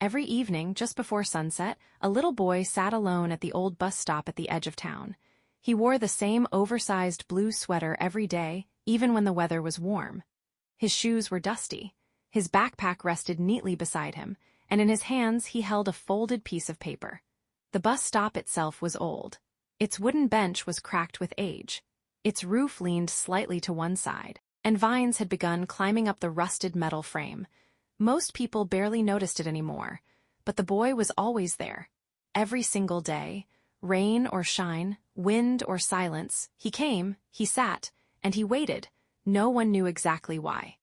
Every evening, just before sunset, a little boy sat alone at the old bus stop at the edge of town. He wore the same oversized blue sweater every day, even when the weather was warm. His shoes were dusty. His backpack rested neatly beside him, and in his hands he held a folded piece of paper. The bus stop itself was old. Its wooden bench was cracked with age. Its roof leaned slightly to one side, and vines had begun climbing up the rusted metal frame. Most people barely noticed it anymore, but the boy was always there. Every single day, rain or shine, wind or silence, he came, he sat, and he waited. No one knew exactly why.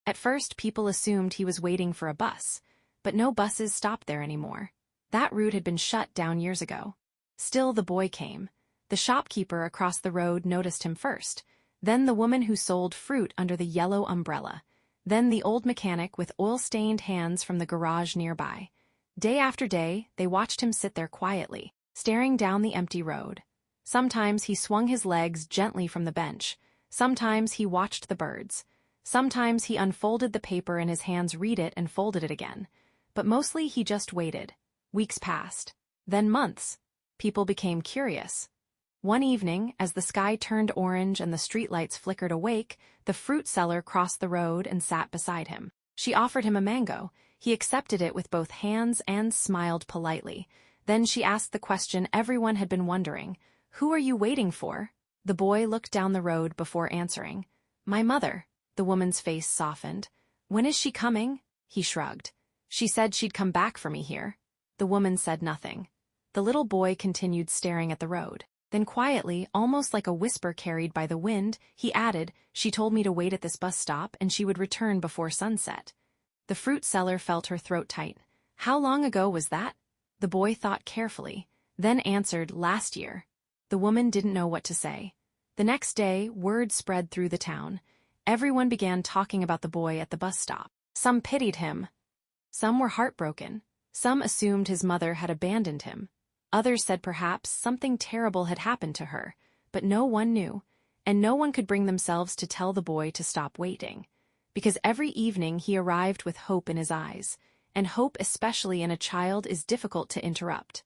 At first, people assumed he was waiting for a bus, but no buses stopped there anymore. That route had been shut down years ago. Still, the boy came. The shopkeeper across the road noticed him first, then the woman who sold fruit under the yellow umbrella, then the old mechanic with oil-stained hands from the garage nearby. Day after day, they watched him sit there quietly, staring down the empty road. Sometimes he swung his legs gently from the bench. Sometimes he watched the birds. Sometimes he unfolded the paper in his hands, read it, and folded it again. But mostly he just waited. Weeks passed. Then months. People became curious. One evening, as the sky turned orange and the streetlights flickered awake, the fruit seller crossed the road and sat beside him. She offered him a mango. He accepted it with both hands and smiled politely. Then she asked the question everyone had been wondering. "Who are you waiting for?" The boy looked down the road before answering. "My mother." The woman's face softened. "When is she coming?" He shrugged. "She said she'd come back for me here." The woman said nothing. The little boy continued staring at the road. Then quietly, almost like a whisper carried by the wind, he added, "She told me to wait at this bus stop and she would return before sunset." The fruit seller felt her throat tight. "How long ago was that?" The boy thought carefully, then answered, "Last year." The woman didn't know what to say. The next day, word spread through the town. Everyone began talking about the boy at the bus stop. Some pitied him. Some were heartbroken. Some assumed his mother had abandoned him. Others said perhaps something terrible had happened to her, but no one knew, and no one could bring themselves to tell the boy to stop waiting. Because every evening he arrived with hope in his eyes, and hope especially in a child is difficult to interrupt.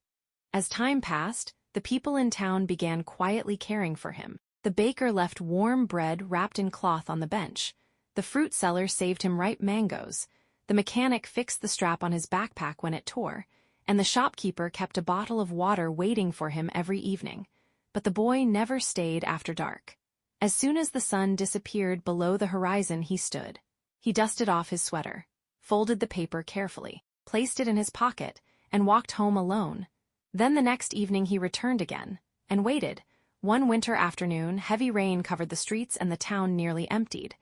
As time passed, the people in town began quietly caring for him. The baker left warm bread wrapped in cloth on the bench. The fruit seller saved him ripe mangoes. The mechanic fixed the strap on his backpack when it tore, and the shopkeeper kept a bottle of water waiting for him every evening. But the boy never stayed after dark. As soon as the sun disappeared below the horizon, he stood. He dusted off his sweater, folded the paper carefully, placed it in his pocket, and walked home alone. Then the next evening he returned again, and waited. One winter afternoon, heavy rain covered the streets and the town nearly emptied.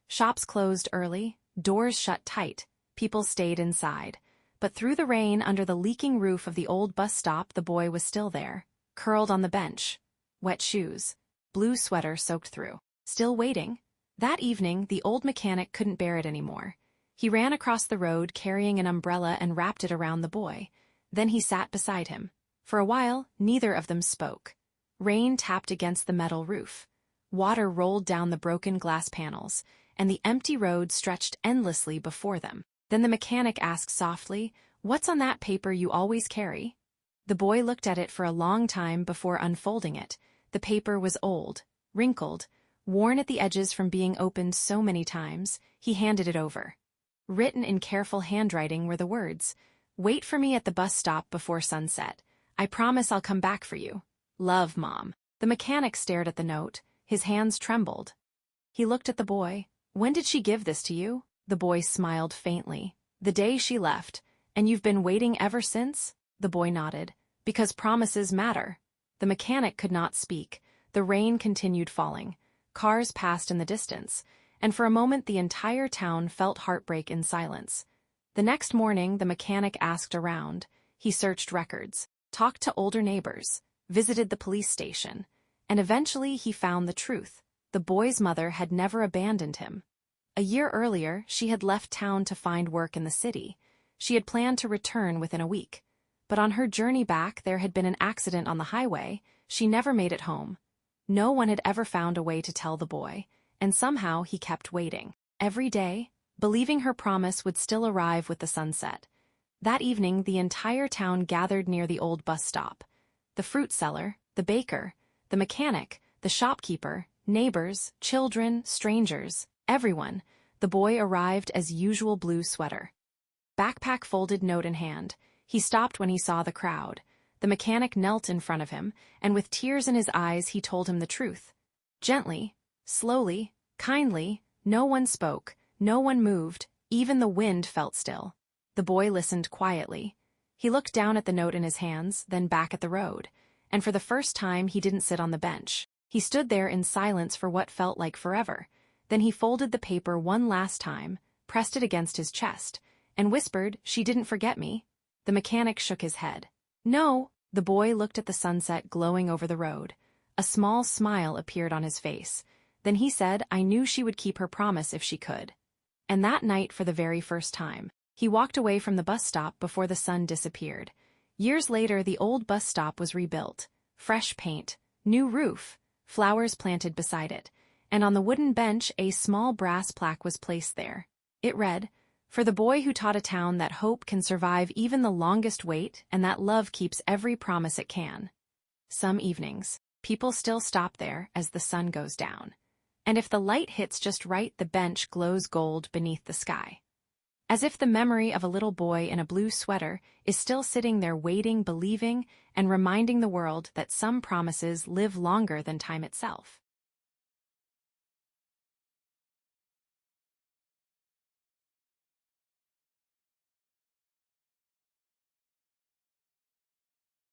Shops closed early, doors shut tight, people stayed inside. But through the rain, under the leaking roof of the old bus stop, the boy was still there, curled on the bench. Wet shoes, blue sweater soaked through. Still waiting. That evening, the old mechanic couldn't bear it anymore. He ran across the road carrying an umbrella and wrapped it around the boy. Then he sat beside him. For a while, neither of them spoke. Rain tapped against the metal roof. Water rolled down the broken glass panels, and the empty road stretched endlessly before them. Then the mechanic asked softly, "What's on that paper you always carry?" The boy looked at it for a long time before unfolding it. The paper was old, wrinkled, worn at the edges from being opened so many times. He handed it over. Written in careful handwriting were the words, "Wait for me at the bus stop before sunset. I promise I'll come back for you. Love, Mom." The mechanic stared at the note. His hands trembled. He looked at the boy. "When did she give this to you?" The boy smiled faintly. "The day she left. And you've been waiting ever since?" The boy nodded. "Because promises matter." The mechanic could not speak. The rain continued falling. Cars passed in the distance, and for a moment the entire town felt heartbreak in silence. The next morning, the mechanic asked around. He searched records, talked to older neighbors, visited the police station, and eventually he found the truth. The boy's mother had never abandoned him. A year earlier, she had left town to find work in the city. She had planned to return within a week. But on her journey back, there had been an accident on the highway. She never made it home. No one had ever found a way to tell the boy, and somehow he kept waiting. Every day, believing her promise would still arrive with the sunset. That evening, the entire town gathered near the old bus stop. The fruit seller, the baker, the mechanic, the shopkeeper, neighbors, children, strangers, everyone. The boy arrived as usual, blue sweater. Backpack folded, note in hand. He stopped when he saw the crowd. The mechanic knelt in front of him, and with tears in his eyes he told him the truth. Gently, slowly, kindly, no one spoke, no one moved, even the wind felt still. The boy listened quietly. He looked down at the note in his hands, then back at the road, and for the first time he didn't sit on the bench. He stood there in silence for what felt like forever. Then he folded the paper one last time, pressed it against his chest, and whispered, "She didn't forget me." The mechanic shook his head. "No." The boy looked at the sunset glowing over the road. A small smile appeared on his face. Then he said, "I knew she would keep her promise if she could." And that night, for the very first time, he walked away from the bus stop before the sun disappeared. Years later, the old bus stop was rebuilt. Fresh paint, new roof, flowers planted beside it, and on the wooden bench a small brass plaque was placed there. It read, "For the boy who taught a town that hope can survive even the longest wait and that love keeps every promise it can." Some evenings, people still stop there as the sun goes down. And if the light hits just right, the bench glows gold beneath the sky. As if the memory of a little boy in a blue sweater is still sitting there waiting, believing, and reminding the world that some promises live longer than time itself.